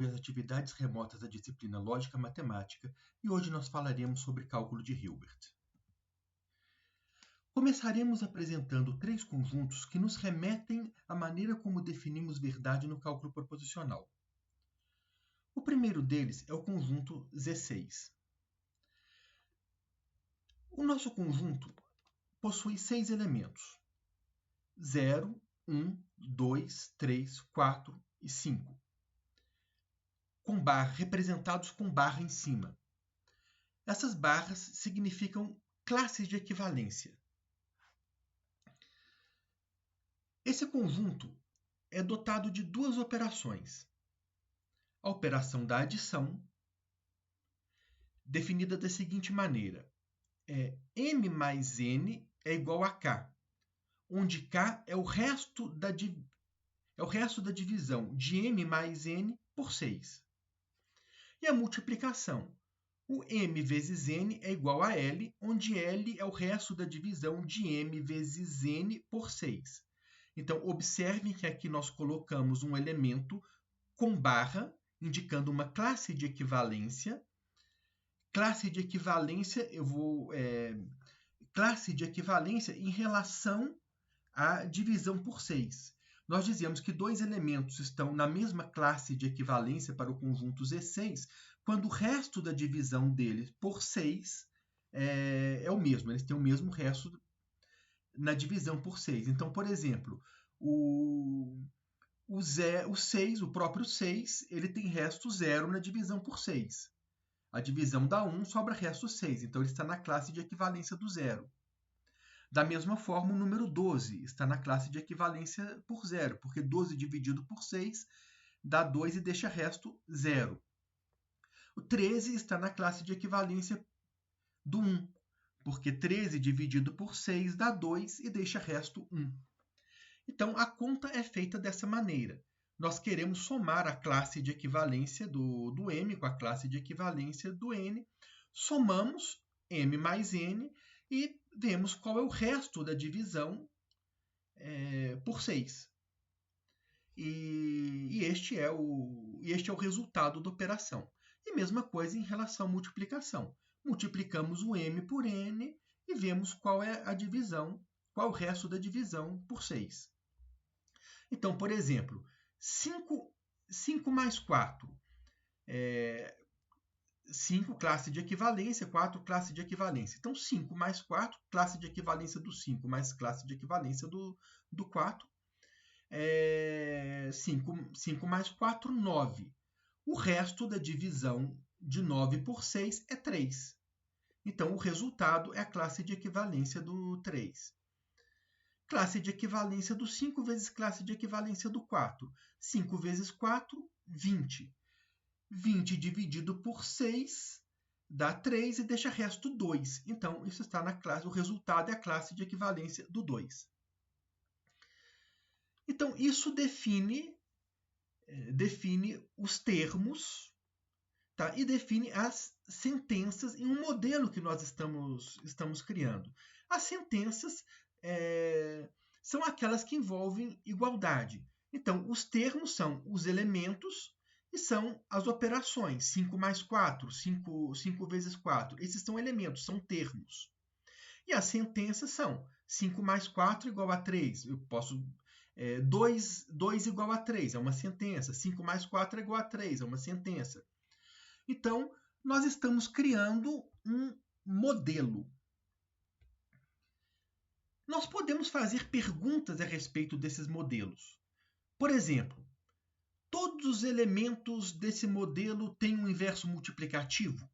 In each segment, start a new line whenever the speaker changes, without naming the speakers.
as atividades remotas da disciplina Lógica Matemática e hoje nós falaremos sobre cálculo de Hilbert. Começaremos apresentando três conjuntos que nos remetem à maneira como definimos verdade no cálculo proposicional. O primeiro deles é o conjunto Z6. O nosso conjunto possui 6 elementos: 0, 1, 2, 3, 4 e 5. Representados com barra em cima. Essas barras significam classes de equivalência. Esse conjunto é dotado de duas operações. A operação da adição, definida da seguinte maneira: m mais n é igual a k, onde k é o resto da divisão de m mais n por 6. E a multiplicação. O m vezes n é igual a L, onde L é o resto da divisão de m vezes n por 6. Então, observem que aqui nós colocamos um elemento com barra, indicando uma classe de equivalência. Classe de equivalência, classe de equivalência em relação à divisão por 6. Nós dizemos que dois elementos estão na mesma classe de equivalência para o conjunto Z6, quando o resto da divisão deles por 6 é o mesmo, eles têm o mesmo resto na divisão por 6. Então, por exemplo, o 6, o próprio 6, ele tem resto 0 na divisão por 6. A divisão dá 1, sobra resto 6, então ele está na classe de equivalência do 0. Da mesma forma, o número 12 está na classe de equivalência por 0, porque 12 dividido por 6 dá 2 e deixa resto 0. O 13 está na classe de equivalência do 1, porque 13 dividido por 6 dá 2 e deixa resto 1. Então, a conta é feita dessa maneira. Nós queremos somar a classe de equivalência do m com a classe de equivalência do n. Somamos m mais n e vemos qual é o resto da divisão por 6. E este é o resultado da operação. E mesma coisa em relação à multiplicação. Multiplicamos o m por n e vemos qual é a divisão, qual é o resto da divisão por 6. Então, por exemplo, 5 mais 4. 5, classe de equivalência, 4, classe de equivalência. Então, 5 mais 4, classe de equivalência do 5, mais classe de equivalência do 4. 5 mais 4, 9. O resto da divisão de 9 por 6 é 3. Então, o resultado é a classe de equivalência do 3. Classe de equivalência do 5 vezes classe de equivalência do 4. 5 vezes 4, 20. 20 dividido por 6 dá 3 e deixa resto 2. Então, isso está na classe, o resultado é a classe de equivalência do 2. Então, isso define os termos, tá? E define as sentenças em um modelo que nós estamos criando. As sentenças são aquelas que envolvem igualdade. Então, os termos são os elementos e são as operações. 5 mais 4, 5 vezes 4. Esses são elementos, são termos. E as sentenças são 5 mais 4 igual a 3. Eu posso... 2 igual a 3, é uma sentença. 5 mais 4 é igual a 3, é uma sentença. Então, nós estamos criando um modelo. Nós podemos fazer perguntas a respeito desses modelos. Por exemplo, todos os elementos desse modelo têm um inverso multiplicativo?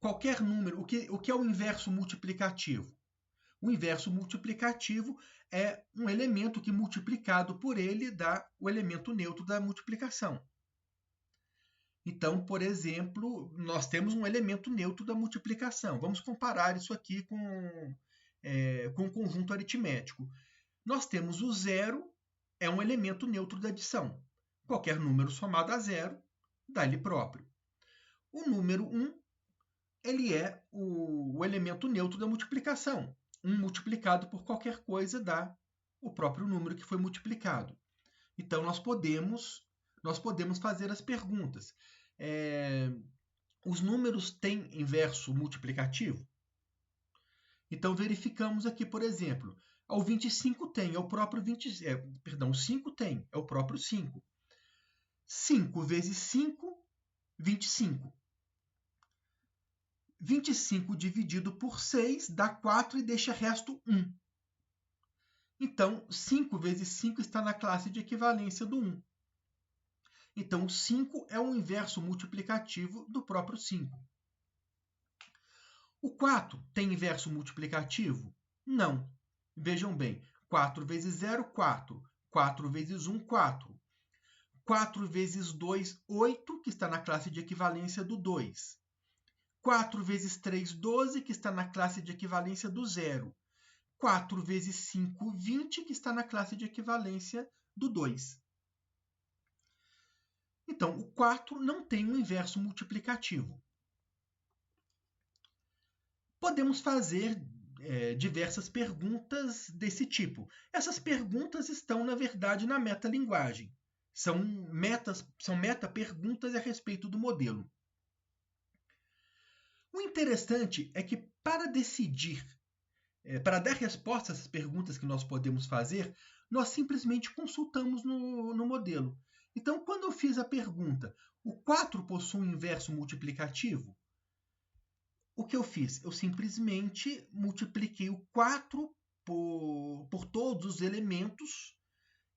Qualquer número, o que é o inverso multiplicativo? O inverso multiplicativo é um elemento que, multiplicado por ele, dá o elemento neutro da multiplicação. Então, por exemplo, nós temos um elemento neutro da multiplicação. Vamos comparar isso aqui com um conjunto aritmético. Nós temos o 0, é um elemento neutro da adição. Qualquer número somado a 0 dá ele próprio. O número 1, ele é o elemento neutro da multiplicação. 1 multiplicado por qualquer coisa dá o próprio número que foi multiplicado. Então, nós podemos nós podemos fazer as perguntas. Os números têm inverso multiplicativo? Então, verificamos aqui, por exemplo, o 25 tem, é o próprio o 5 tem, é o próprio 5. 5 vezes 5, 25. 25 dividido por 6 dá 4 e deixa resto 1. Então, 5 vezes 5 está na classe de equivalência do 1. Então, o 5 é o inverso multiplicativo do próprio 5. O 4 tem inverso multiplicativo? Não. Vejam bem, 4 vezes 0, 4. 4 vezes 1, 4. 4 vezes 2, 8, que está na classe de equivalência do 2. 4 vezes 3, 12, que está na classe de equivalência do 0. 4 vezes 5, 20, que está na classe de equivalência do 2. Então, o 4 não tem um inverso multiplicativo. Podemos fazer diversas perguntas desse tipo. Essas perguntas estão, na verdade, na metalinguagem. São meta-perguntas a respeito do modelo. O interessante é que, para decidir, para dar resposta a essas perguntas que nós podemos fazer, nós simplesmente consultamos no modelo. Então, quando eu fiz a pergunta, o 4 possui um inverso multiplicativo? O que eu fiz? Eu simplesmente multipliquei o 4 por todos os elementos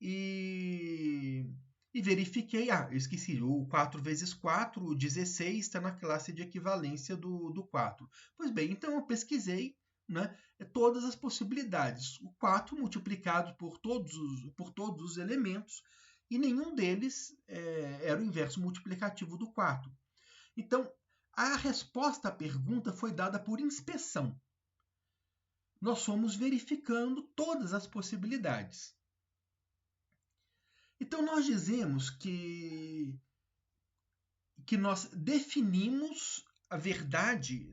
e verifiquei. Eu esqueci, o 4 vezes 4, o 16, está na classe de equivalência do 4. Pois bem, então eu pesquisei, né, todas as possibilidades. O 4 multiplicado por todos os elementos, e nenhum deles era o inverso multiplicativo do 4. Então, a resposta à pergunta foi dada por inspeção. Nós fomos verificando todas as possibilidades. Então, nós dizemos que nós definimos a verdade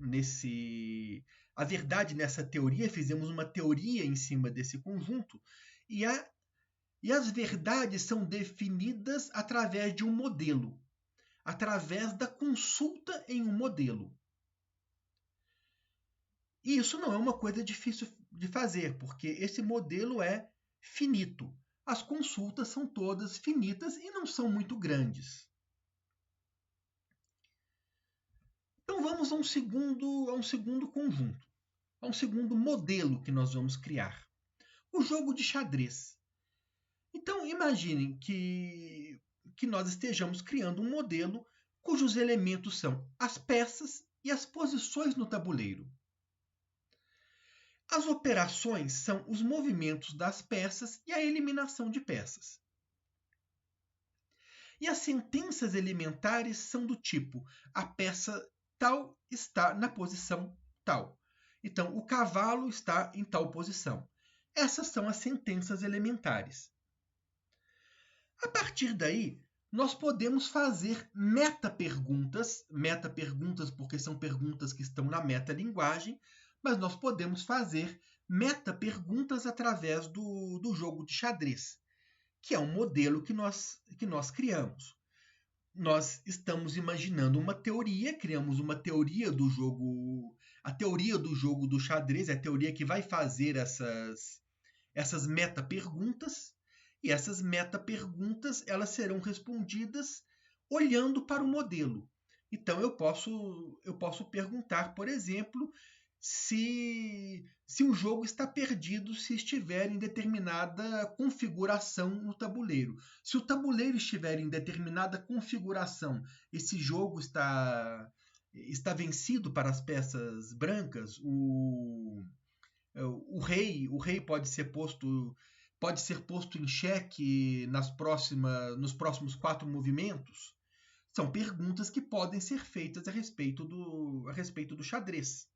nessa teoria, fizemos uma teoria em cima desse conjunto, e as verdades são definidas através de um modelo, através da consulta em um modelo. E isso não é uma coisa difícil de fazer, porque esse modelo é finito. As consultas são todas finitas e não são muito grandes. Então vamos a um segundo conjunto, a um segundo modelo que nós vamos criar. O jogo de xadrez. Então imaginem que nós estejamos criando um modelo cujos elementos são as peças e as posições no tabuleiro. As operações são os movimentos das peças e a eliminação de peças. E as sentenças elementares são do tipo: a peça tal está na posição tal. Então, o cavalo está em tal posição. Essas são as sentenças elementares. A partir daí, nós podemos fazer metaperguntas porque são perguntas que estão na metalinguagem, mas nós podemos fazer metaperguntas através do jogo de xadrez, que é um modelo que nós criamos. Nós estamos imaginando uma teoria, criamos uma teoria do jogo, a teoria do jogo do xadrez, é a teoria que vai fazer essas metaperguntas, e essas metaperguntas elas serão respondidas olhando para o modelo. Então eu posso perguntar, por exemplo, se o jogo está perdido se estiver em determinada configuração no tabuleiro. Se o tabuleiro estiver em determinada configuração, esse jogo está vencido para as peças brancas, o rei pode ser posto em xeque nos próximos 4 movimentos. São perguntas que podem ser feitas a respeito do xadrez.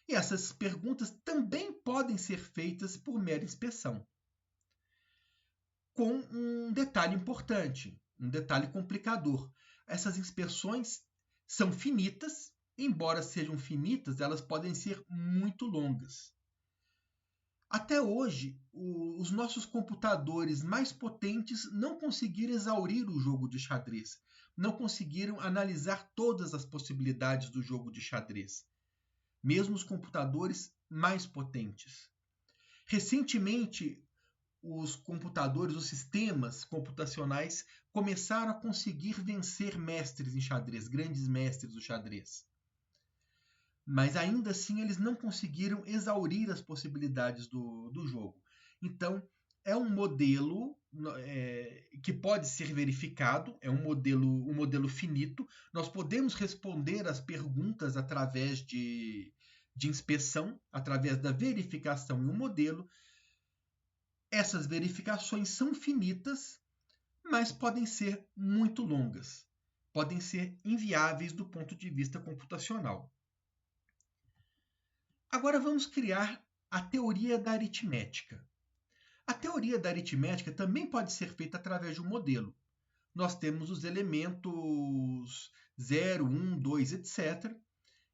E essas perguntas também podem ser feitas por mera inspeção. Com um detalhe importante, um detalhe complicador. Essas inspeções são finitas, embora sejam finitas, elas podem ser muito longas. Até hoje, os nossos computadores mais potentes não conseguiram exaurir o jogo de xadrez, não conseguiram analisar todas as possibilidades do jogo de xadrez, mesmo os computadores mais potentes. Recentemente, os computadores, os sistemas computacionais começaram a conseguir vencer mestres em xadrez, grandes mestres do xadrez. Mas ainda assim eles não conseguiram exaurir as possibilidades do jogo. Então, é um modelo que pode ser verificado, é um modelo finito. Nós podemos responder as perguntas através de inspeção, através da verificação em um modelo. Essas verificações são finitas, mas podem ser muito longas, podem ser inviáveis do ponto de vista computacional. Agora vamos criar a teoria da aritmética. A teoria da aritmética também pode ser feita através de um modelo. Nós temos os elementos 0, 1, 2, etc.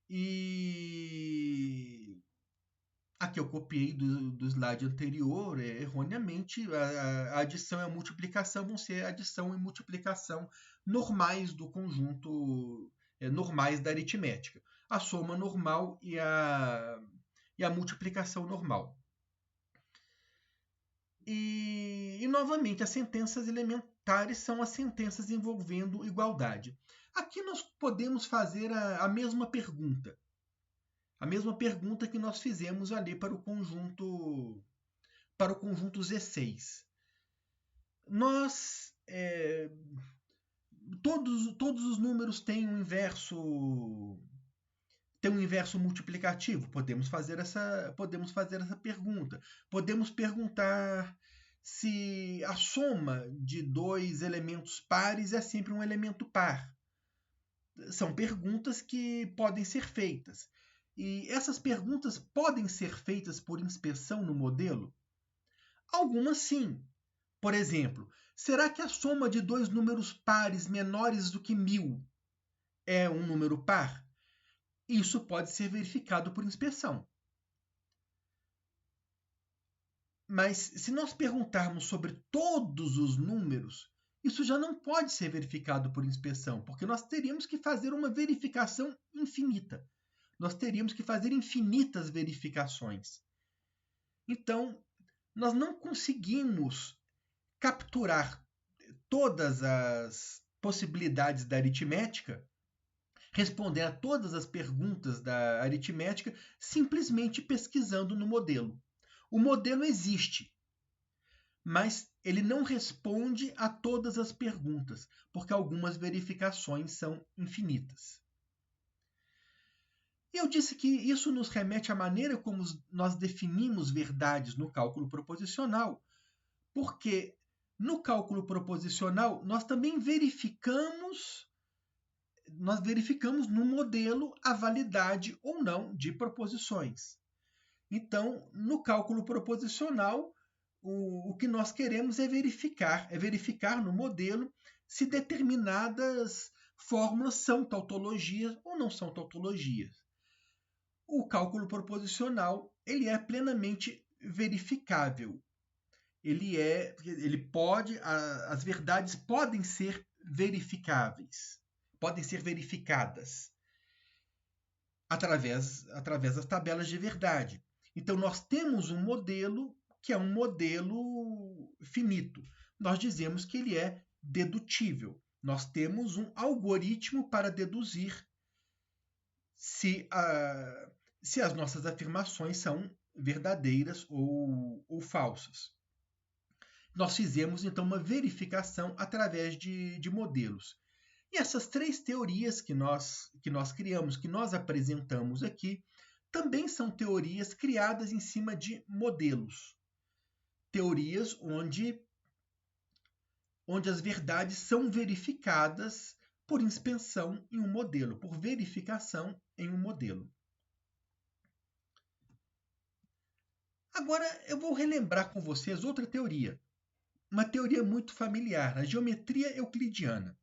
E aqui eu copiei do slide anterior, erroneamente, a adição e a multiplicação vão ser adição e multiplicação normais do conjunto, normais da aritmética. A soma normal e a multiplicação normal. E novamente, as sentenças elementares são as sentenças envolvendo igualdade. Aqui nós podemos fazer a mesma pergunta. A mesma pergunta que nós fizemos ali para o conjunto Z6. Nós todos os números têm um inverso multiplicativo. Podemos fazer essa pergunta. Podemos perguntar se a soma de dois elementos pares é sempre um elemento par. São perguntas que podem ser feitas. E essas perguntas podem ser feitas por inspeção no modelo? Algumas sim. Por exemplo, será que a soma de dois números pares menores do que 1000 é um número par? Isso pode ser verificado por inspeção. Mas se nós perguntarmos sobre todos os números, isso já não pode ser verificado por inspeção, porque nós teríamos que fazer uma verificação infinita. Nós teríamos que fazer infinitas verificações. Então, nós não conseguimos capturar todas as possibilidades da aritmética, responder a todas as perguntas da aritmética, simplesmente pesquisando no modelo. O modelo existe, mas ele não responde a todas as perguntas, porque algumas verificações são infinitas. Eu disse que isso nos remete à maneira como nós definimos verdades no cálculo proposicional, porque no cálculo proposicional nós também verificamos no modelo a validade ou não de proposições. Então, no cálculo proposicional, o que nós queremos é verificar no modelo se determinadas fórmulas são tautologias ou não são tautologias. O cálculo proposicional ele é plenamente verificável. As verdades podem ser verificáveis, podem ser verificadas através das tabelas de verdade. Então, nós temos um modelo que é um modelo finito. Nós dizemos que ele é dedutível. Nós temos um algoritmo para deduzir se as nossas afirmações são verdadeiras ou falsas. Nós fizemos, então, uma verificação através de modelos. E essas três teorias que nós criamos, que nós apresentamos aqui, também são teorias criadas em cima de modelos. Teorias onde as verdades são verificadas por inspeção em um modelo, por verificação em um modelo. Agora eu vou relembrar com vocês outra teoria, uma teoria muito familiar, a geometria euclidiana.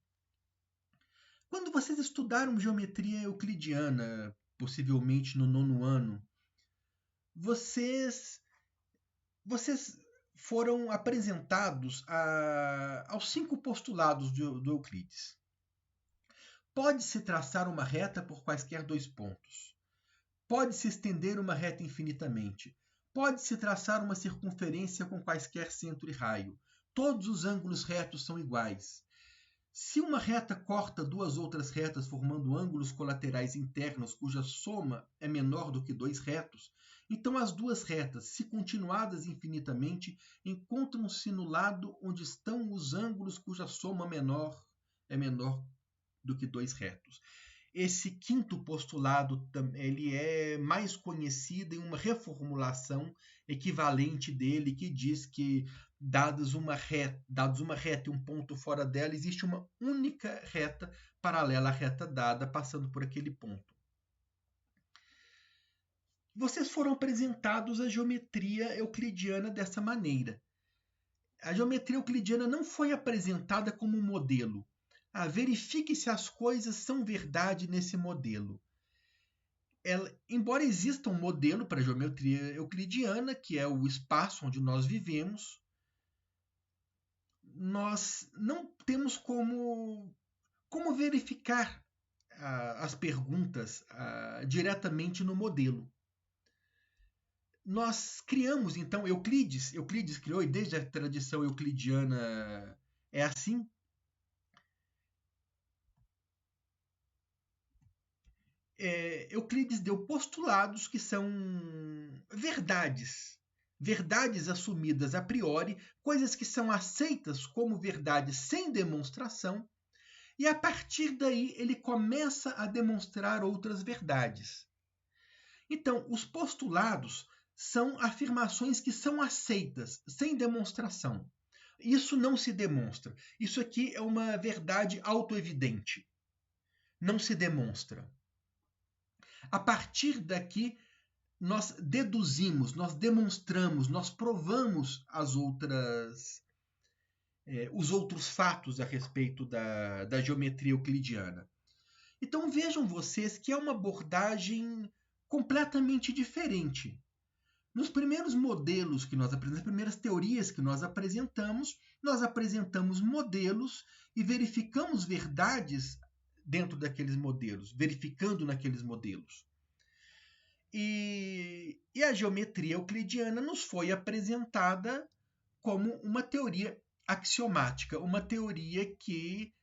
Quando vocês estudaram geometria euclidiana, possivelmente no 9º ano, vocês vocês foram apresentados aos 5 postulados do Euclides. Pode-se traçar uma reta por quaisquer 2 pontos. Pode-se estender uma reta infinitamente. Pode-se traçar uma circunferência com quaisquer centro e raio. Todos os ângulos retos são iguais. Se uma reta corta 2 outras retas formando ângulos colaterais internos cuja soma é menor do que 2 retos, então as 2 retas, se continuadas infinitamente, encontram-se no lado onde estão os ângulos cuja soma é menor do que 2 retos. Esse quinto postulado ele é mais conhecido em uma reformulação equivalente dele, que diz que, dados uma reta e um ponto fora dela, existe uma única reta paralela à reta dada, passando por aquele ponto. Vocês foram apresentados à geometria euclidiana dessa maneira. A geometria euclidiana não foi apresentada como um modelo. Verifique se as coisas são verdade nesse modelo. Embora exista um modelo para a geometria euclidiana, que é o espaço onde nós vivemos, nós não temos como verificar as perguntas diretamente no modelo. Nós criamos, então, Euclides criou, e desde a tradição euclidiana é assim. Euclides deu postulados que são verdades assumidas a priori, coisas que são aceitas como verdades sem demonstração, e a partir daí ele começa a demonstrar outras verdades. Então, os postulados são afirmações que são aceitas sem demonstração. Isso não se demonstra. Isso aqui é uma verdade autoevidente. Não se demonstra. A partir daqui, nós deduzimos, nós demonstramos, nós provamos os outros fatos a respeito da geometria euclidiana. Então vejam vocês que é uma abordagem completamente diferente. Nos primeiros modelos que nós apresentamos, nas primeiras teorias que nós apresentamos modelos e verificamos verdades dentro daqueles modelos, verificando naqueles modelos. E a geometria euclidiana nos foi apresentada como uma teoria axiomática, uma teoria que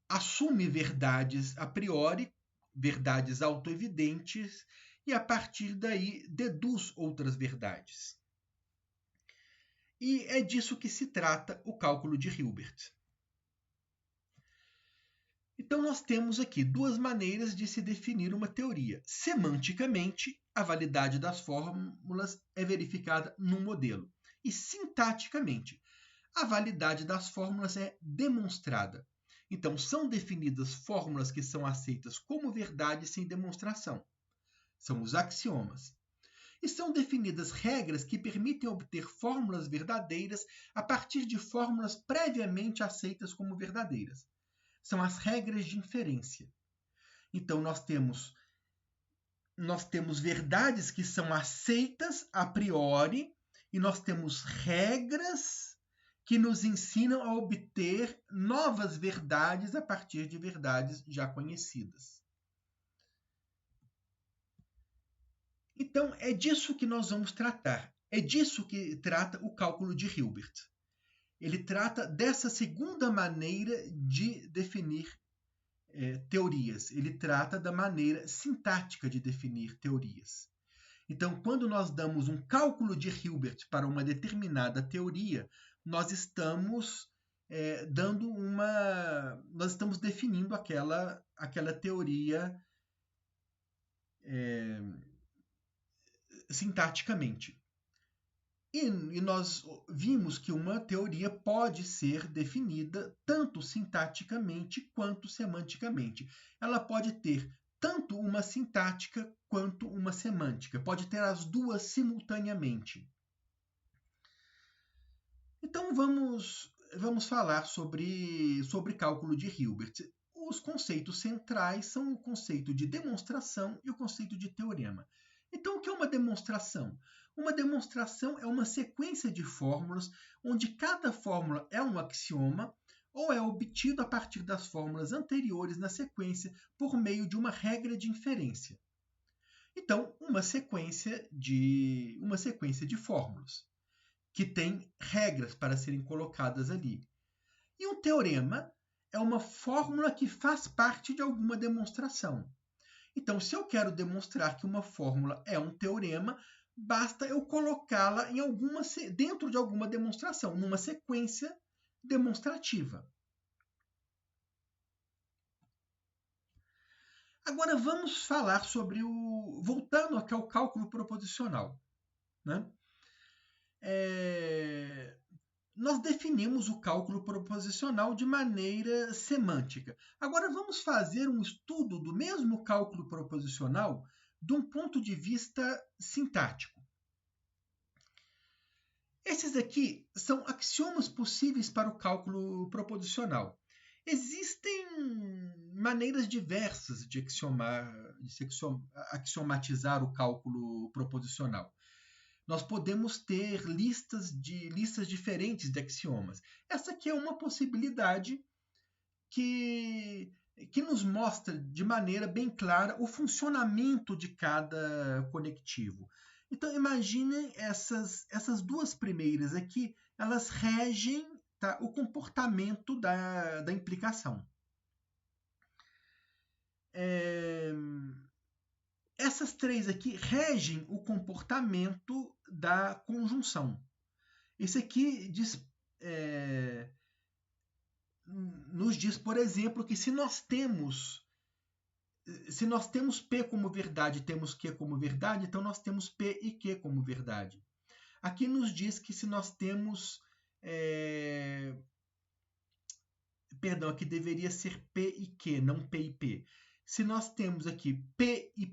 assume verdades a priori, verdades autoevidentes, e a partir daí deduz outras verdades. E é disso que se trata o cálculo de Hilbert. Então, nós temos aqui 2 maneiras de se definir uma teoria. Semanticamente, a validade das fórmulas é verificada num modelo. E sintaticamente, a validade das fórmulas é demonstrada. Então, são definidas fórmulas que são aceitas como verdade sem demonstração. São os axiomas. E são definidas regras que permitem obter fórmulas verdadeiras a partir de fórmulas previamente aceitas como verdadeiras. São as regras de inferência. Então, nós temos verdades que são aceitas a priori e nós temos regras que nos ensinam a obter novas verdades a partir de verdades já conhecidas. Então, é disso que nós vamos tratar. É disso que trata o cálculo de Hilbert. Ele trata dessa segunda maneira de definir teorias. Ele trata da maneira sintática de definir teorias. Então, quando nós damos um cálculo de Hilbert para uma determinada teoria, nós estamos nós estamos definindo aquela teoria sintaticamente. E nós vimos que uma teoria pode ser definida tanto sintaticamente quanto semanticamente. Ela pode ter tanto uma sintática quanto uma semântica. Pode ter as duas simultaneamente. Então vamos falar sobre cálculo de Hilbert. Os conceitos centrais são o conceito de demonstração e o conceito de teorema. Então, o que é uma demonstração? Uma demonstração é uma sequência de fórmulas onde cada fórmula é um axioma ou é obtido a partir das fórmulas anteriores na sequência por meio de uma regra de inferência. Então, uma sequência de fórmulas que tem regras para serem colocadas ali. E um teorema é uma fórmula que faz parte de alguma demonstração. Então, se eu quero demonstrar que uma fórmula é um teorema, basta eu colocá-la dentro de alguma demonstração, numa sequência demonstrativa. Agora vamos falar sobre voltando aqui ao cálculo proposicional, né? Nós definimos o cálculo proposicional de maneira semântica. Agora vamos fazer um estudo do mesmo cálculo proposicional de um ponto de vista sintático. Esses aqui são axiomas possíveis para o cálculo proposicional. Existem maneiras diversas de axiomatizar o cálculo proposicional. Nós podemos ter listas diferentes de axiomas. Essa aqui é uma possibilidade que nos mostra de maneira bem clara o funcionamento de cada conectivo. Então, imaginem essas duas primeiras aqui, elas regem, tá, o comportamento da implicação. Essas três aqui regem o comportamento da conjunção. Esse aqui nos diz, por exemplo, que se nós temos P como verdade e temos Q como verdade, então nós temos P e Q como verdade. Aqui nos diz que se nós temos... Perdão, aqui deveria ser P e Q, não P e P. Se nós temos aqui P e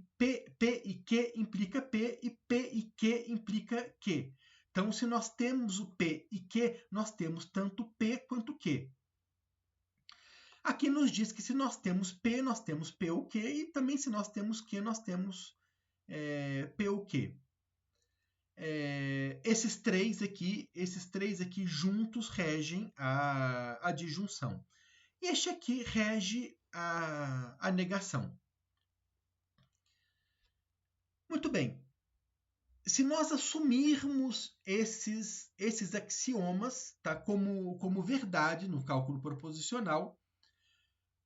Q implica P e P e Q implica Q. Então, se nós temos o P e Q, nós temos tanto P quanto Q. Aqui nos diz que se nós temos P, nós temos P ou Q, e também se nós temos Q, nós temos P ou Q. Esses três aqui juntos regem a disjunção. E este aqui rege a negação. Muito bem. Se nós assumirmos esses axiomas, tá, como verdade no cálculo proposicional,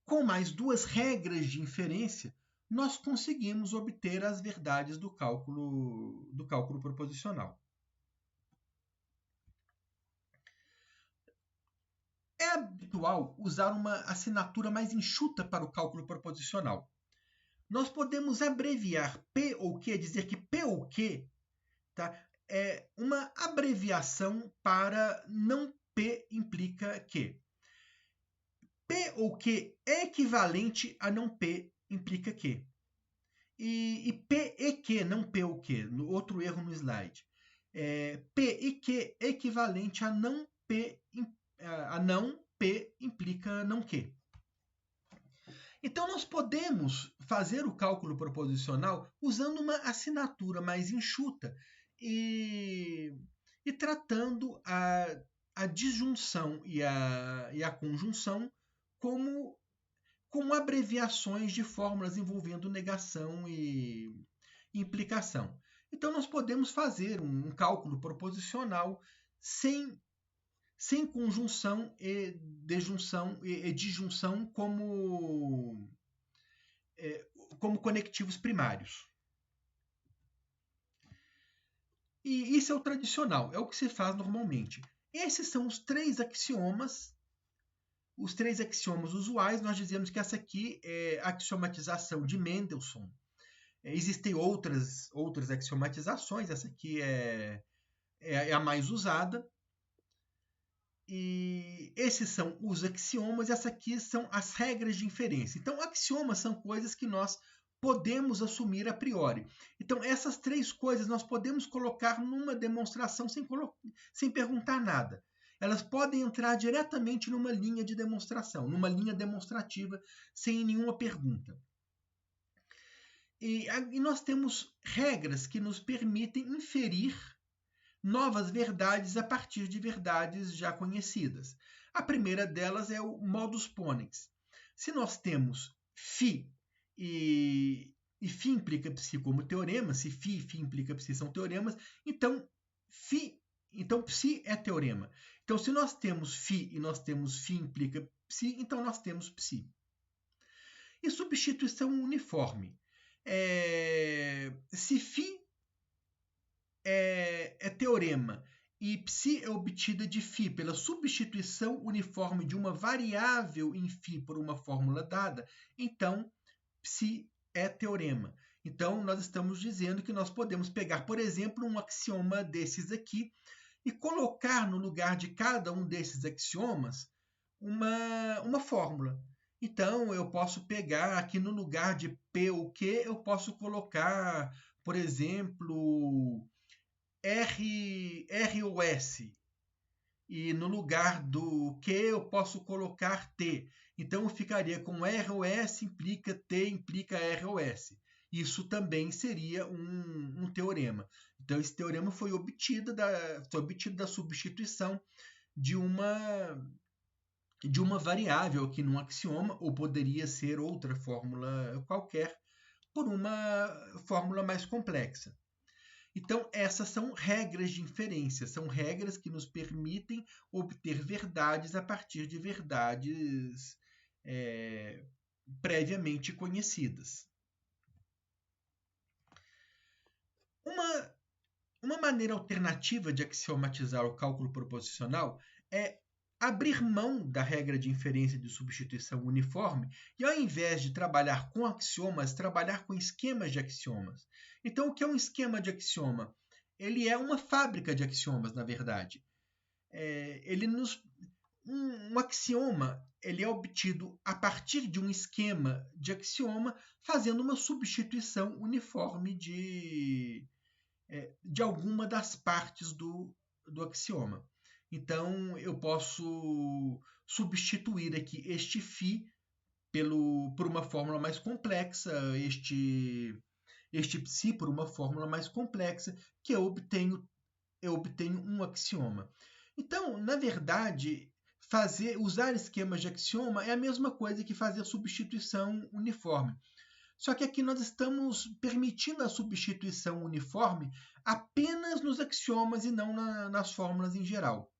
com mais duas regras de inferência, nós conseguimos obter as verdades do cálculo proposicional. É habitual usar uma assinatura mais enxuta para o cálculo proposicional. Nós podemos abreviar P ou Q, dizer que P ou Q, tá, é uma abreviação para não P implica Q. P ou Q é equivalente a não P implica Q. E P e Q, não P ou Q, outro erro no slide. P e Q é equivalente a não P implica não Q. Então, nós podemos fazer o cálculo proposicional usando uma assinatura mais enxuta e tratando a disjunção e a conjunção como abreviações de fórmulas envolvendo negação e implicação. Então, nós podemos fazer um cálculo proposicional sem conjunção e disjunção como conectivos primários. E isso é o tradicional, é o que se faz normalmente. Esses são os três axiomas usuais. Nós dizemos que essa aqui é a axiomatização de Mendelssohn. Existem outras axiomatizações, essa aqui é a mais usada. E esses são os axiomas, e essa aqui são as regras de inferência. Então, axiomas são coisas que nós podemos assumir a priori. Então, essas três coisas nós podemos colocar numa demonstração sem perguntar nada. Elas podem entrar diretamente numa linha de demonstração, numa linha demonstrativa, sem nenhuma pergunta. E nós temos regras que nos permitem inferir novas verdades a partir de verdades já conhecidas. A primeira delas é o modus ponens. Se nós temos φ e φ implica psi como teorema, se φ e φ implica psi são teoremas, então psi é teorema. Então, se nós temos φ e nós temos φ implica psi, então nós temos psi. E substituição uniforme. Se φ é teorema e psi é obtida de φ pela substituição uniforme de uma variável em φ por uma fórmula dada, então psi é teorema. Então, nós estamos dizendo que nós podemos pegar, por exemplo, um axioma desses aqui e colocar no lugar de cada um desses axiomas uma fórmula. Então, eu posso pegar aqui no lugar de P ou Q, eu posso colocar, por exemplo, R ou S. E no lugar do Q, eu posso colocar T. Então, eu ficaria com R ou S implica T, implica R ou S. Isso também seria um teorema. Então, esse teorema foi obtido da substituição de uma variável aqui num axioma, ou poderia ser outra fórmula qualquer, por uma fórmula mais complexa. Então, essas são regras de inferência, são regras que nos permitem obter verdades a partir de verdades previamente conhecidas. Uma maneira alternativa de axiomatizar o cálculo proposicional é abrir mão da regra de inferência de substituição uniforme e, ao invés de trabalhar com axiomas, trabalhar com esquemas de axiomas. Então, o que é um esquema de axioma? Ele é uma fábrica de axiomas, na verdade. Um axioma ele é obtido a partir de um esquema de axioma, fazendo uma substituição uniforme de alguma das partes do axioma. Então, eu posso substituir aqui este φ por uma fórmula mais complexa, este psi por uma fórmula mais complexa, que eu obtenho um axioma. Então, na verdade, usar esquemas de axioma é a mesma coisa que fazer substituição uniforme. Só que aqui nós estamos permitindo a substituição uniforme apenas nos axiomas e não nas fórmulas em geral.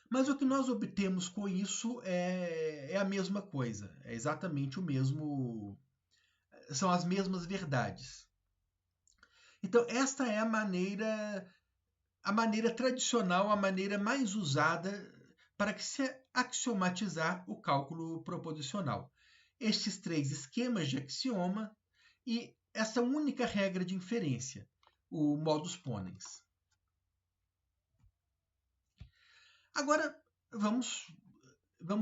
Mas o que nós obtemos com isso é a mesma coisa, é exatamente o mesmo, são as mesmas verdades. Então, esta é a maneira tradicional, a maneira mais usada para que se axiomatizar o cálculo proposicional. Estes três esquemas de axioma e essa única regra de inferência, o modus ponens. Agora, vamos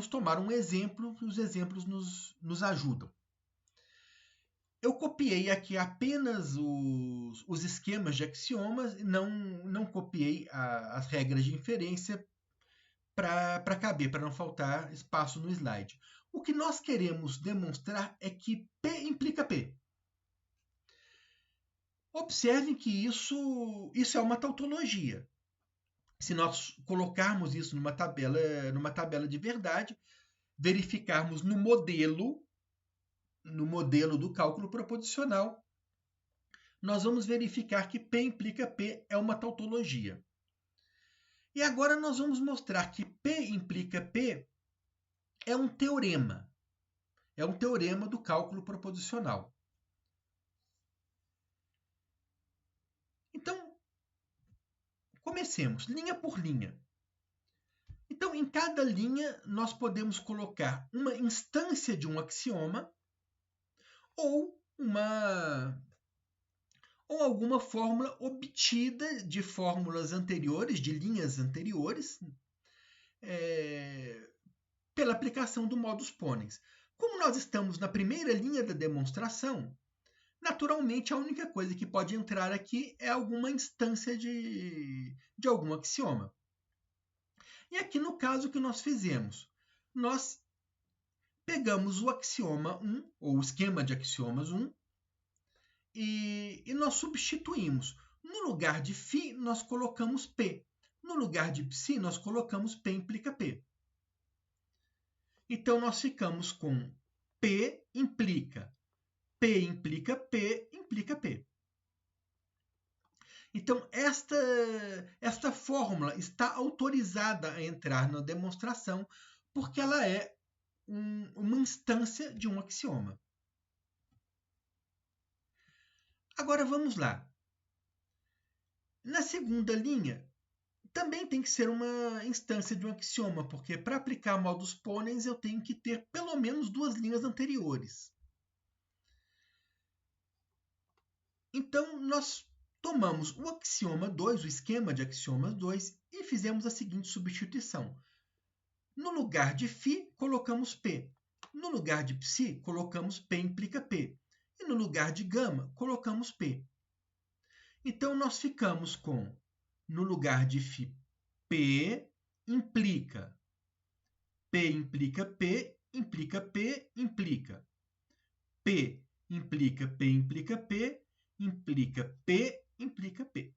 tomar um exemplo, os exemplos nos ajudam. Eu copiei aqui apenas os esquemas de axiomas, não copiei as regras de inferência para caber, para não faltar espaço no slide. O que nós queremos demonstrar é que P implica P. Observem que isso é uma tautologia. Se nós colocarmos isso numa tabela de verdade, verificarmos no modelo do cálculo proposicional, nós vamos verificar que P implica P é uma tautologia. E agora nós vamos mostrar que P implica P é um teorema. É um teorema do cálculo proposicional. Então, comecemos, linha por linha. Então, em cada linha, nós podemos colocar uma instância de um axioma ou alguma fórmula obtida de fórmulas anteriores, de linhas anteriores, pela aplicação do modus ponens. Como nós estamos na primeira linha da demonstração, naturalmente a única coisa que pode entrar aqui é alguma instância de algum axioma. E aqui no caso o que nós fizemos? Nós pegamos o axioma 1, ou o esquema de axiomas 1, e nós substituímos. No lugar de φ, nós colocamos P. No lugar de ψ, nós colocamos P implica P. Então, nós ficamos com P implica P implica P implica P. Então, esta fórmula está autorizada a entrar na demonstração porque ela é uma instância de um axioma. Agora, vamos lá. Na segunda linha, também tem que ser uma instância de um axioma, porque para aplicar modus ponens eu tenho que ter pelo menos duas linhas anteriores. Então, nós tomamos o axioma 2, o esquema de axiomas 2, e fizemos a seguinte substituição. No lugar de φ, colocamos P. No lugar de ψ, colocamos P implica P. E no lugar de gama, colocamos P. Então, nós ficamos com, no lugar de φ, P implica P implica P, implica P, implica P implica P, implica P, implica P, implica P.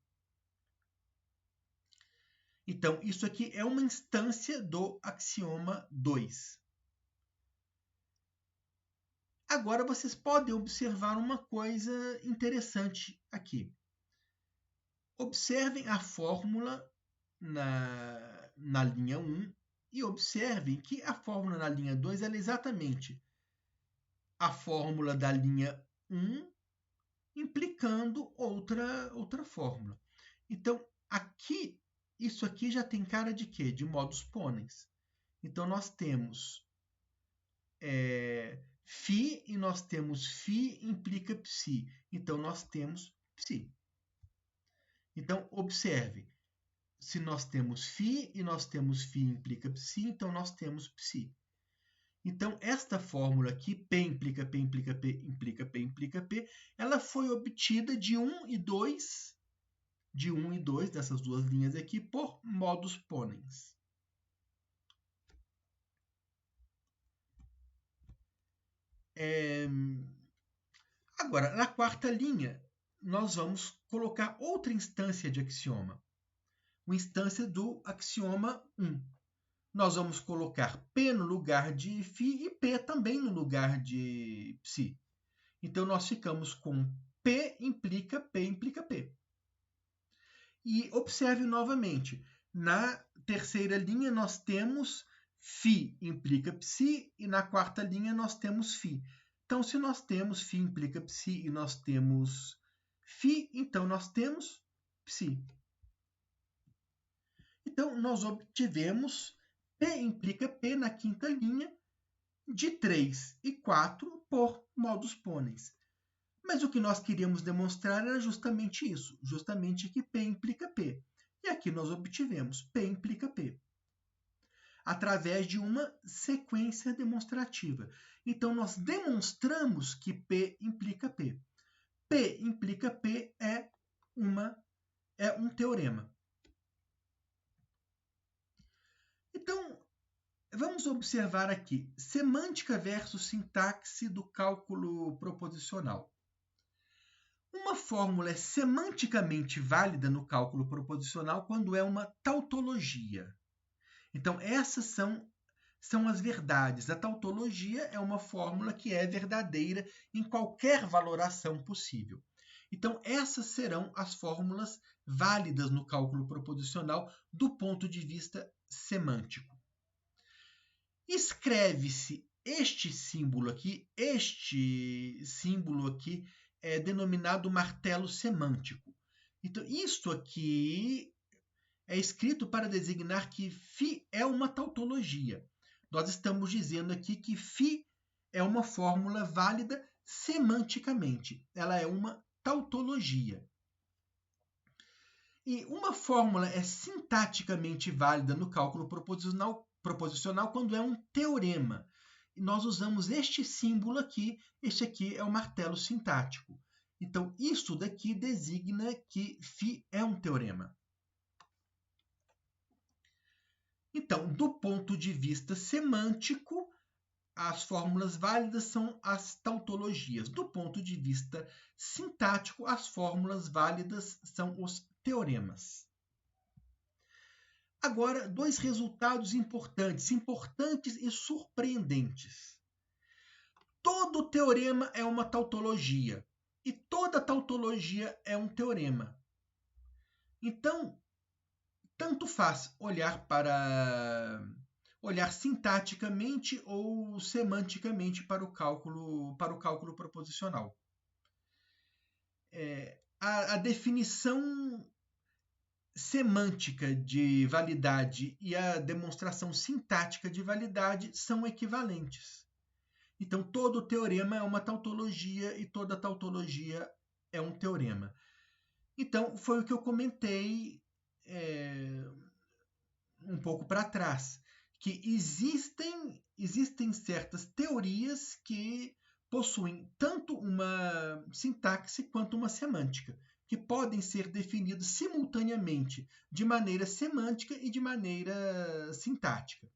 Então, isso aqui é uma instância do axioma 2. Agora, vocês podem observar uma coisa interessante aqui. Observem a fórmula na linha 1 e observem que a fórmula na linha 2 é exatamente a fórmula da linha 1 implicando outra fórmula. Então, aqui, isso aqui já tem cara de quê? De modus ponens. Então, nós temos φ e nós temos φ implica ψ. Então, nós temos ψ. Então, observe. Se nós temos φ e nós temos φ implica ψ, então nós temos ψ. Então, esta fórmula aqui, P implica P, implica P, implica P, implica P, ela foi obtida de 1 e 2, dessas duas linhas aqui, por modus ponens. Agora, na quarta linha, nós vamos colocar outra instância de axioma. Uma instância do axioma 1. Nós vamos colocar P no lugar de φ e P também no lugar de ψ. Então, nós ficamos com P implica P implica P. E observe novamente, na terceira linha nós temos φ implica ψ e na quarta linha nós temos φ. Então, se nós temos φ implica ψ e nós temos φ, então nós temos ψ. Então, nós obtivemos P implica P na quinta linha de 3 e 4 por modus ponens. Mas o que nós queríamos demonstrar era justamente isso, justamente que P implica P. E aqui nós obtivemos P implica P, através de uma sequência demonstrativa. Então, nós demonstramos que P implica P. P implica P é um teorema. Então, vamos observar aqui, semântica versus sintaxe do cálculo proposicional. Uma fórmula é semanticamente válida no cálculo proposicional quando é uma tautologia. Então, essas são as verdades. A tautologia é uma fórmula que é verdadeira em qualquer valoração possível. Então, essas serão as fórmulas válidas no cálculo proposicional do ponto de vista semântico. Escreve-se este símbolo aqui é denominado martelo semântico. Então, isto aqui é escrito para designar que φ é uma tautologia. Nós estamos dizendo aqui que φ é uma fórmula válida semanticamente. Ela é uma tautologia. E uma fórmula é sintaticamente válida no cálculo proposicional quando é um teorema. E nós usamos este símbolo aqui, este aqui é o martelo sintático. Então, isso daqui designa que φ é um teorema. Então, do ponto de vista semântico, as fórmulas válidas são as tautologias. Do ponto de vista sintático, as fórmulas válidas são os teoremas. Agora, dois resultados importantes e surpreendentes. Todo teorema é uma tautologia e toda tautologia é um teorema. Então, tanto faz olhar sintaticamente ou semanticamente para o cálculo proposicional. A definição semântica de validade e a demonstração sintática de validade são equivalentes. Então, todo teorema é uma tautologia e toda tautologia é um teorema. Então, foi o que eu comentei um pouco para trás, que existem certas teorias que possuem tanto uma sintaxe quanto uma semântica, que podem ser definidos simultaneamente de maneira semântica e de maneira sintática.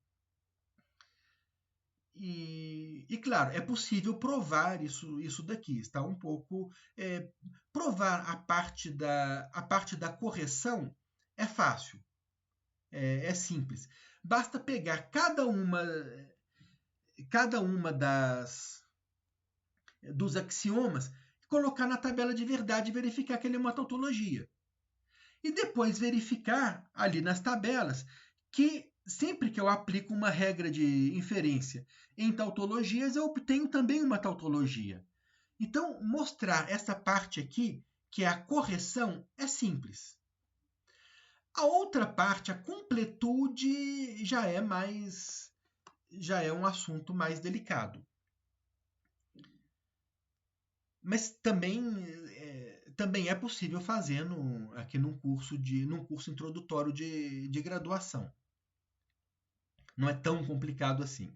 E claro, é possível provar isso daqui. Está um pouco provar a parte da correção é fácil, é simples. Basta pegar cada uma dos axiomas, colocar na tabela de verdade e verificar que ele é uma tautologia. E depois verificar ali nas tabelas que sempre que eu aplico uma regra de inferência em tautologias, eu obtenho também uma tautologia. Então, mostrar essa parte aqui, que é a correção, é simples. A outra parte, a completude, já é um assunto mais delicado. Mas também é possível fazer aqui num curso introdutório de graduação. Não é tão complicado assim.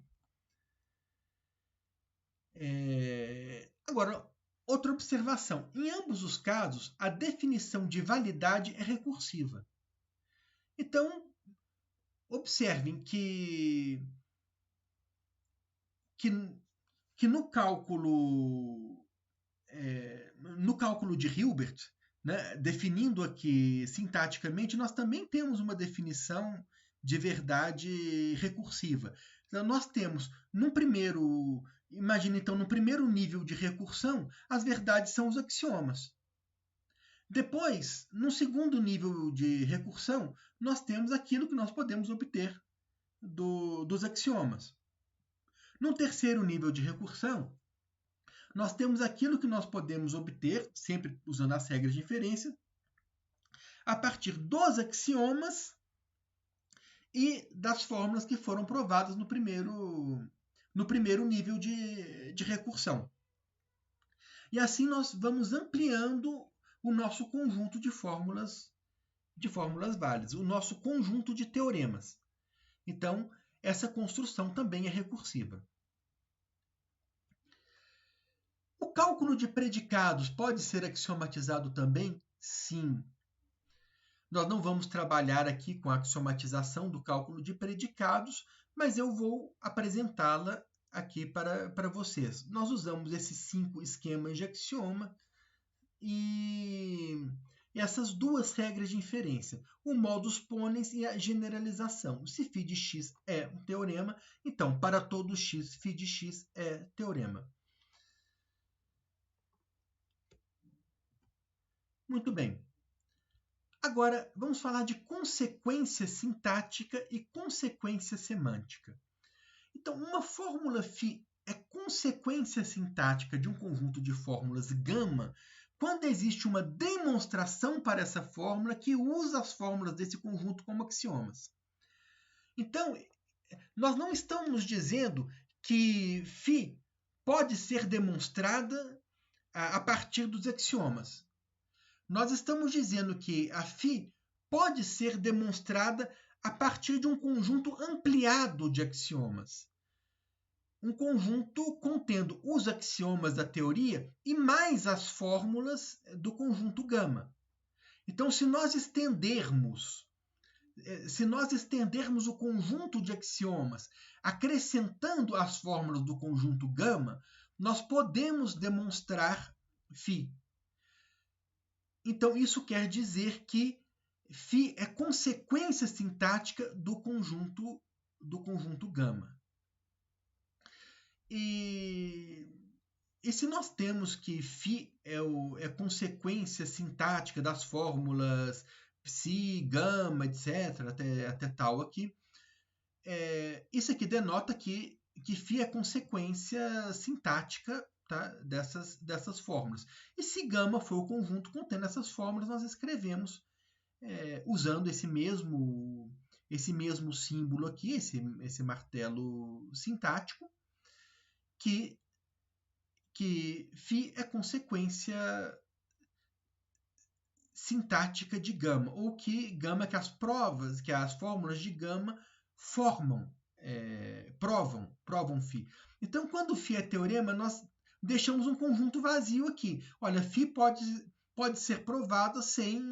Agora, outra observação. Em ambos os casos, a definição de validade é recursiva. Então, observem que no cálculo de Hilbert, né, definindo aqui sintaticamente, nós também temos uma definição de verdade recursiva. Então, nós temos, no primeiro nível de recursão, as verdades são os axiomas. Depois, no segundo nível de recursão, nós temos aquilo que nós podemos obter dos axiomas. No terceiro nível de recursão, nós temos aquilo que nós podemos obter, sempre usando as regras de inferência, a partir dos axiomas e das fórmulas que foram provadas no primeiro nível de recursão. E assim nós vamos ampliando o nosso conjunto de fórmulas válidas, o nosso conjunto de teoremas. Então, essa construção também é recursiva. O cálculo de predicados pode ser axiomatizado também? Sim. Nós não vamos trabalhar aqui com a axiomatização do cálculo de predicados, mas eu vou apresentá-la aqui para vocês. Nós usamos esses 5 esquemas de axioma e essas duas regras de inferência, o modus ponens e a generalização. Se φ de x é um teorema, então para todo x, φ de x é teorema. Muito bem. Agora, vamos falar de consequência sintática e consequência semântica. Então, uma fórmula φ é consequência sintática de um conjunto de fórmulas gama quando existe uma demonstração para essa fórmula que usa as fórmulas desse conjunto como axiomas. Então, nós não estamos dizendo que φ pode ser demonstrada a partir dos axiomas. Nós estamos dizendo que a φ pode ser demonstrada a partir de um conjunto ampliado de axiomas. Um conjunto contendo os axiomas da teoria e mais as fórmulas do conjunto gama. Então, se nós estendermos se nós estendermos o conjunto de axiomas, acrescentando as fórmulas do conjunto gama, nós podemos demonstrar φ. Então, isso quer dizer que φ é consequência sintática do conjunto gama. E se nós temos que φ é consequência sintática das fórmulas psi, gama, etc., até tal aqui, isso aqui denota que φ é consequência sintática, tá, dessas fórmulas. E se gama for o conjunto contendo essas fórmulas, nós escrevemos usando esse mesmo símbolo aqui, esse martelo sintático, que φ é consequência sintática de gama, ou que gama, que as fórmulas de gama provam φ. Então, quando φ é teorema, nós deixamos um conjunto vazio aqui. Olha, φ pode ser provado sem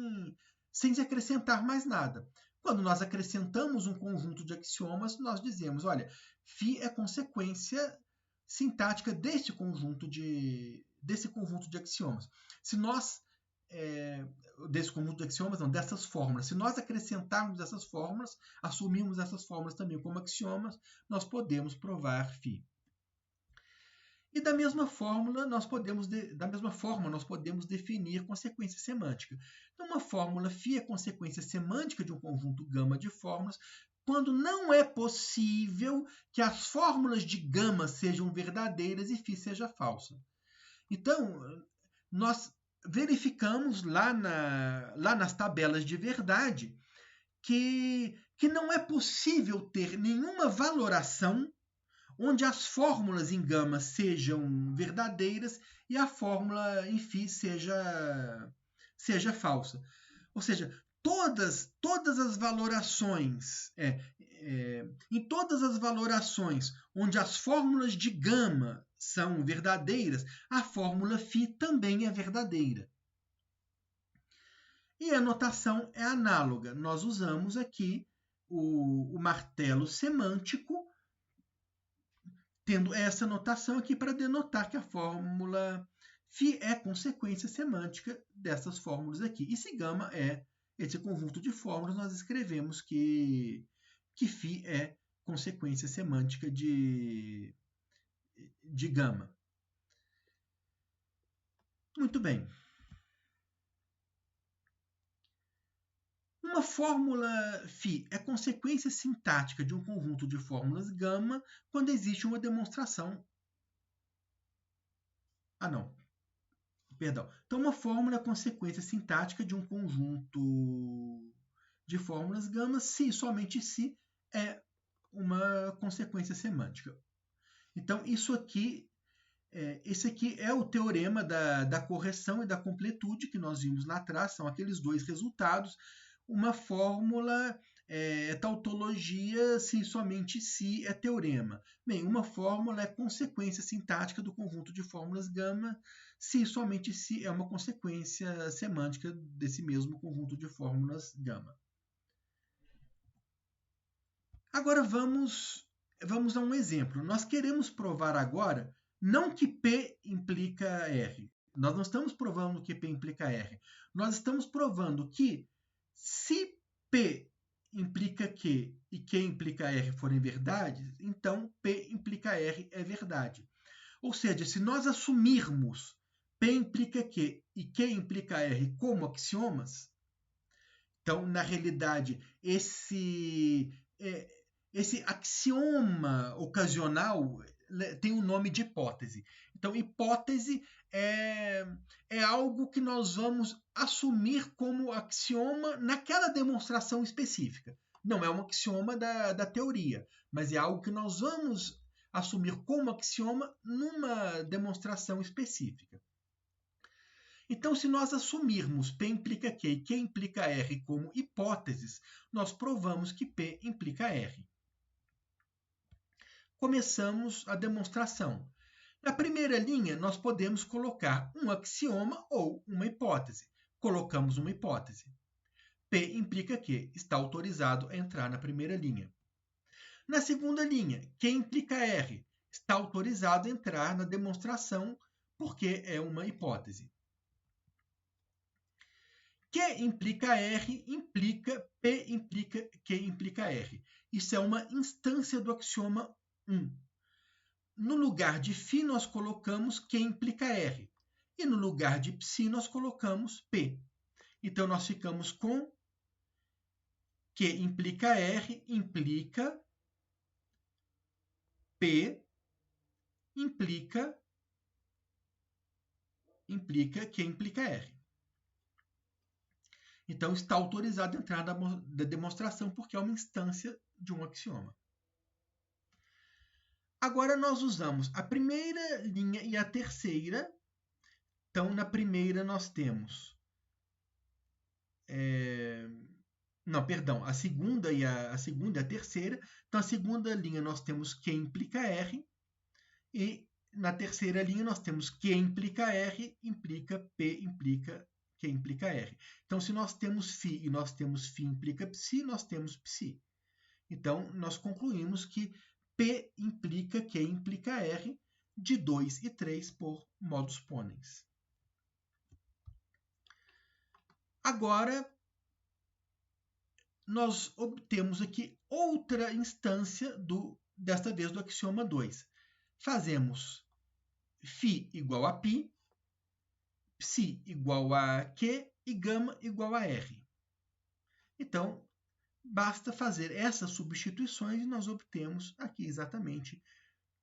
se acrescentar mais nada. Quando nós acrescentamos um conjunto de axiomas, nós dizemos, olha, φ é consequência sintática desse conjunto de axiomas. Se nós desse conjunto de axiomas, não, dessas fórmulas. Se nós acrescentarmos essas fórmulas, assumirmos essas fórmulas também como axiomas, nós podemos provar φ. E da mesma forma, nós podemos definir consequência semântica. Então, uma fórmula φ é consequência semântica de um conjunto gama de fórmulas quando não é possível que as fórmulas de gama sejam verdadeiras e φ seja falsa. Então, nós verificamos lá nas tabelas de verdade que não é possível ter nenhuma valoração onde as fórmulas em gama sejam verdadeiras e a fórmula em φ seja falsa. Ou seja, todas as valorações, em todas as valorações onde as fórmulas de gama são verdadeiras, a fórmula φ também é verdadeira. E a notação é análoga. Nós usamos aqui o martelo semântico, tendo essa notação aqui para denotar que a fórmula φ é consequência semântica dessas fórmulas aqui. E se gama é esse conjunto de fórmulas, nós escrevemos que φ é consequência semântica de gama. Muito bem. Uma fórmula φ é consequência sintática de um conjunto de fórmulas gama quando existe uma demonstração. Então, uma fórmula é consequência sintática de um conjunto de fórmulas gama se somente se é uma consequência semântica. Então, esse aqui é o teorema da correção e da completude que nós vimos lá atrás, são aqueles dois resultados. Uma fórmula é tautologia se somente se é teorema. Bem, uma fórmula é consequência sintática do conjunto de fórmulas gama se somente se é uma consequência semântica desse mesmo conjunto de fórmulas gama. Agora vamos a um exemplo. Nós queremos provar agora não que P implica R. Nós não estamos provando que P implica R. Nós estamos provando que se P implica Q e Q implica R forem verdades, então P implica R é verdade. Ou seja, se nós assumirmos P implica Q e Q implica R como axiomas, então, na realidade, esse axioma ocasional tem o nome de hipótese. Então, hipótese é algo que nós vamos assumir como axioma naquela demonstração específica. Não é um axioma da teoria, mas é algo que nós vamos assumir como axioma numa demonstração específica. Então, se nós assumirmos P implica Q e Q implica R como hipóteses, nós provamos que P implica R. Começamos a demonstração. Na primeira linha, nós podemos colocar um axioma ou uma hipótese. Colocamos uma hipótese. P implica que está autorizado a entrar na primeira linha. Na segunda linha, Q implica R, está autorizado a entrar na demonstração porque é uma hipótese. Q implica R implica P implica Q implica R. Isso é uma instância do axioma 1. No lugar de φ, nós colocamos Q implica R. E no lugar de ψ, nós colocamos P. Então, nós ficamos com Q implica R implica P implica Q implica R. Então, está autorizado a entrar da demonstração porque é uma instância de um axioma. Agora, nós usamos a primeira linha e a terceira. Então, na primeira, nós temos... a segunda e a terceira. Então, a segunda linha, nós temos Q implica R. E na terceira linha, nós temos Q implica R, implica P implica Q implica R. Então, se nós temos φ e nós temos φ implica ψ, nós temos ψ. Então, nós concluímos que P implica Q implica R de 2 e 3 por modus ponens. Agora, nós obtemos aqui outra instância, desta vez do axioma 2. Fazemos φ igual a π, ψ igual a Q e γ igual a R. Então, basta fazer essas substituições e nós obtemos aqui exatamente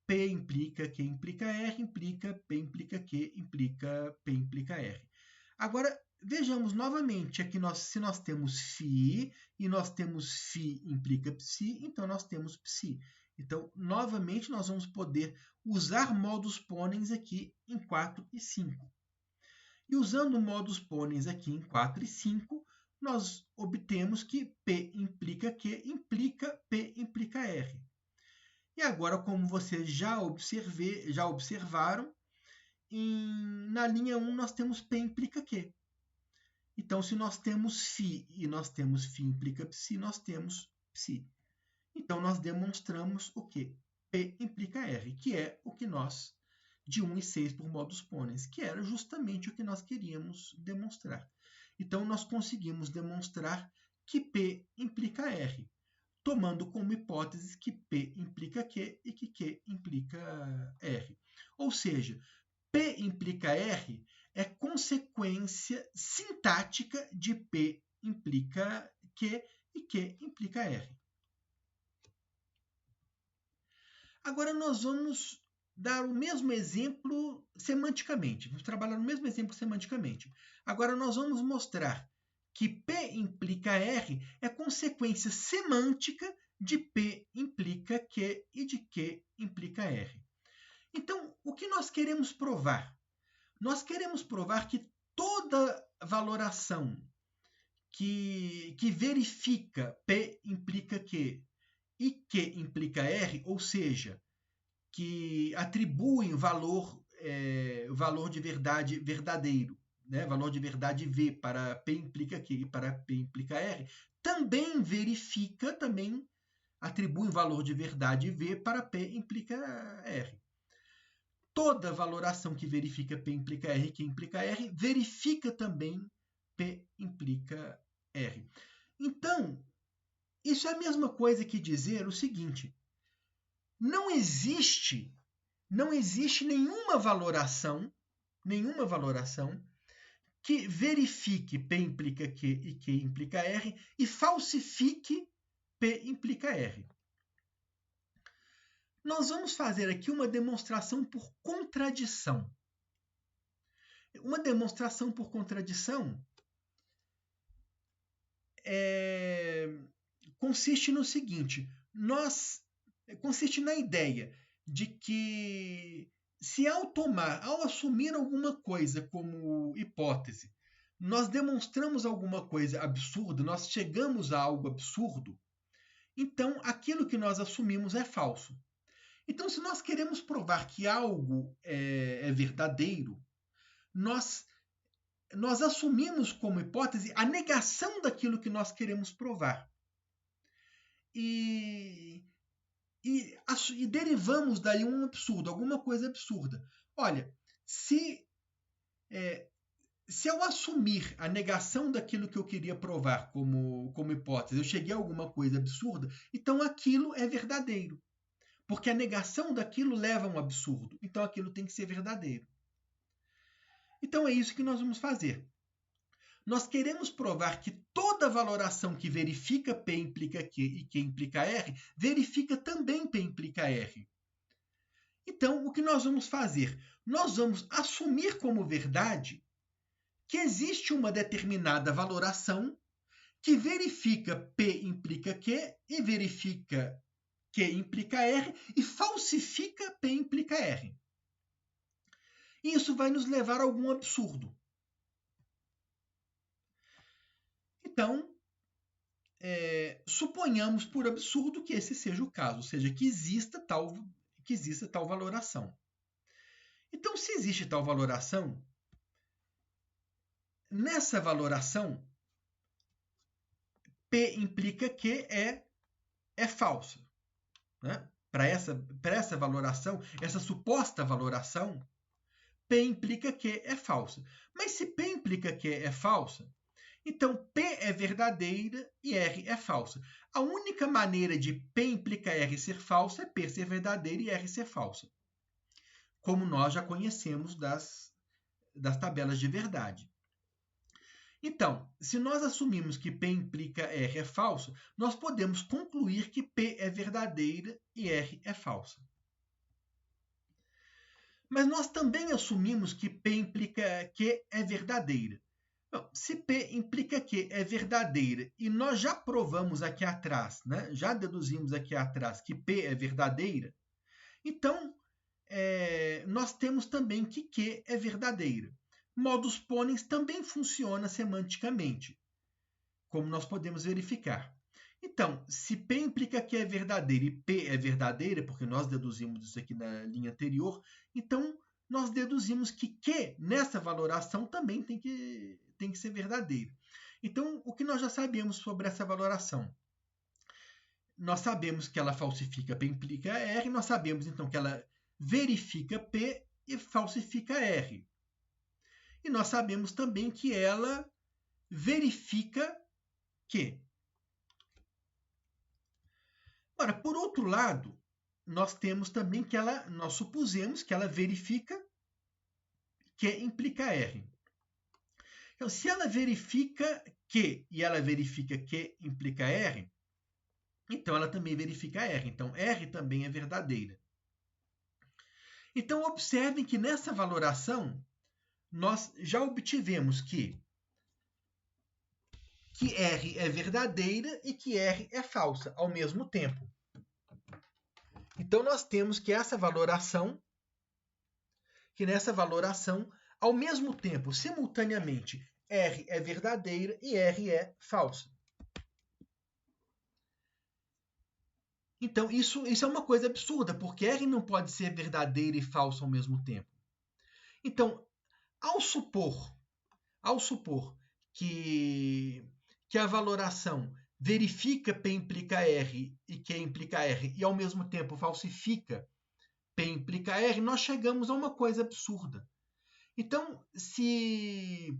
P implica Q implica R, implica P implica Q, implica P implica R. Agora, vejamos novamente aqui se nós temos φ e nós temos φ implica ψ, então nós temos ψ. Então, novamente, nós vamos poder usar modus ponens aqui em 4 e 5. E usando modus ponens aqui em 4 e 5, nós obtemos que P implica Q implica P implica R. E agora, como vocês já observaram, na linha 1 nós temos P implica Q. Então, se nós temos φ e nós temos φ implica ψ, nós temos ψ. Então, nós demonstramos o quê? P implica R, que é o que nós, de 1 e 6 por modus ponens, que era justamente o que nós queríamos demonstrar. Então, nós conseguimos demonstrar que P implica R, tomando como hipótese que P implica Q e que Q implica R. Ou seja, P implica R é consequência sintática de P implica Q e Q implica R. Agora nós vamos dar o mesmo exemplo semanticamente. Vamos trabalhar no mesmo exemplo semanticamente. Agora nós vamos mostrar que P implica R é consequência semântica de P implica Q e de Q implica R. Então, o que nós queremos provar? Nós queremos provar que toda valoração que verifica P implica Q e Q implica R, ou seja, que atribuem valor de verdade verdadeiro, né? Valor de verdade V para P implica Q e para P implica R, também atribui valor de verdade V para P implica R. Toda valoração que verifica P implica R e Q implica R, verifica também P implica R. Então, isso é a mesma coisa que dizer o seguinte: não existe nenhuma valoração que verifique P implica Q e Q implica R e falsifique P implica R. Nós vamos fazer aqui uma demonstração por contradição. Uma demonstração por contradição consiste no seguinte: consiste na ideia de que se ao assumir alguma coisa como hipótese, nós demonstramos alguma coisa absurda, nós chegamos a algo absurdo, então aquilo que nós assumimos é falso. Então, se nós queremos provar que algo é verdadeiro, nós nós assumimos como hipótese a negação daquilo que nós queremos provar. E derivamos daí um absurdo, alguma coisa absurda. Olha, se eu assumir a negação daquilo que eu queria provar como hipótese, eu cheguei a alguma coisa absurda, então aquilo é verdadeiro. Porque a negação daquilo leva a um absurdo. Então aquilo tem que ser verdadeiro. Então é isso que nós vamos fazer. Nós queremos provar que toda valoração que verifica P implica Q e Q implica R, verifica também P implica R. Então, o que nós vamos fazer? Nós vamos assumir como verdade que existe uma determinada valoração que verifica P implica Q e verifica Q implica R e falsifica P implica R. E isso vai nos levar a algum absurdo. Então, suponhamos por absurdo que esse seja o caso, ou seja, que exista tal valoração. Então, se existe tal valoração, nessa valoração, P implica que é falsa. Né? Para essa valoração, essa suposta valoração, P implica que é falsa. Mas se P implica que é falsa, então P é verdadeira e R é falsa. A única maneira de P implica R ser falsa é P ser verdadeira e R ser falsa. Como nós já conhecemos das tabelas de verdade. Então, se nós assumimos que P implica R é falso, nós podemos concluir que P é verdadeira e R é falsa. Mas nós também assumimos que P implica Q é verdadeira. Bom, se P implica Q é verdadeira e nós já provamos aqui atrás, né? Já deduzimos aqui atrás que P é verdadeira, então nós temos também que Q é verdadeira. Modus ponens também funciona semanticamente, como nós podemos verificar. Então, se P implica que é verdadeira e P é verdadeira, porque nós deduzimos isso aqui na linha anterior, então nós deduzimos que Q nessa valoração também tem que ser verdadeiro. Então, o que nós já sabemos sobre essa valoração? Nós sabemos que ela falsifica P implica R, nós sabemos então que ela verifica P e falsifica R. E nós sabemos também que ela verifica Q. Ora, por outro lado, nós temos também que nós supusemos que ela verifica Q implica R. Então, se ela verifica Q e ela verifica Q implica R, então ela também verifica R. Então, R também é verdadeira. Então, observem que nessa valoração, nós já obtivemos que R é verdadeira e que R é falsa ao mesmo tempo. Então, nós temos que nessa valoração, ao mesmo tempo, simultaneamente, R é verdadeira e R é falsa. Então, isso é uma coisa absurda, porque R não pode ser verdadeira e falsa ao mesmo tempo. Então, ao supor que a valoração verifica P implica R e Q implica R e, ao mesmo tempo, falsifica P implica R, nós chegamos a uma coisa absurda. Então, se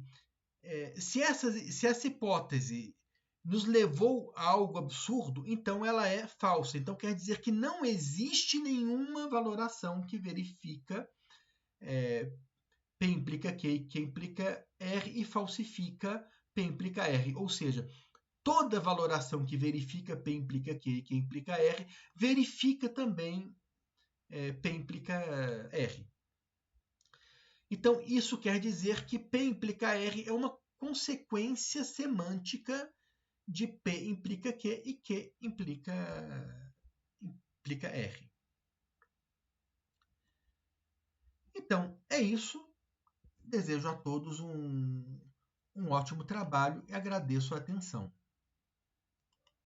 essa hipótese nos levou a algo absurdo, então ela é falsa. Então, quer dizer que não existe nenhuma valoração que verifica P implica Q e Q implica R e falsifica P implica R. Ou seja, toda valoração que verifica P implica Q e Q implica R, verifica também P implica R. Então, isso quer dizer que P implica R é uma consequência semântica de P implica Q e Q implica R. Então, é isso. Desejo a todos um ótimo trabalho e agradeço a atenção.